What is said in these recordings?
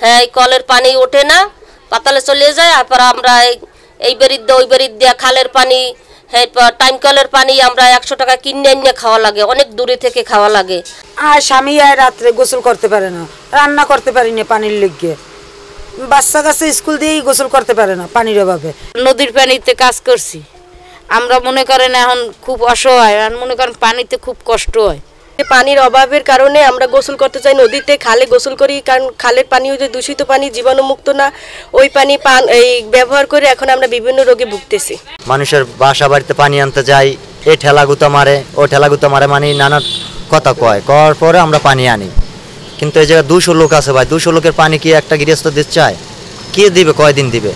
হ্যাঁ, এই কলের পানি ওঠে না, পাতালে চলে যায়। আর আমরা এই বেরিত ওই বেরিত দিয়ে খালের পানি, হ্যাঁ টাইম কলের পানি আমরা 100 টাকা কিনে এনে খাওয়া লাগে, অনেক দূরে থেকে খাওয়া লাগে। আর স্বামী আর রাত্রে গোসল করতে পারে না, রান্না করতে পারি না পানির লেগে, বাচ্চা কাছে স্কুল দিয়েই গোসল করতে পারে না পানির অভাবে। নদীর পানিতে কাজ করছি আমরা, মনে করেন এখন খুব অসহায়, আর মনে করেন পানিতে খুব কষ্ট হয়। পানির অভাবের কারণে আমরা গোসল করতে চাই নদীতে, খালে গোসল করি, কারণ খালের পানি যে দূষিত পানি, জীবাণুমুক্ত না, ওই পানি এই ব্যবহার করে এখন আমরা বিভিন্ন রোগে ভুগতেছি। মানুষের বাসা বাড়িতে পানি আনতে যাই, এই ঠেলাগুতা মারে ও ঠেলাগুতা মারে, মানে নানা কথা কর পরে আমরা পানি আনি। কিন্তু এই জায়গায় 200 লোক আছে ভাই, 200 লোকের পানি কি একটা গৃহস্থ দিতে চায়? কে দিবে, কয়দিন দিবে?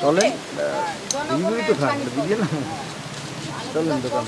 চলেন, তো খান, বুঝলেন না? চলেন দোকান।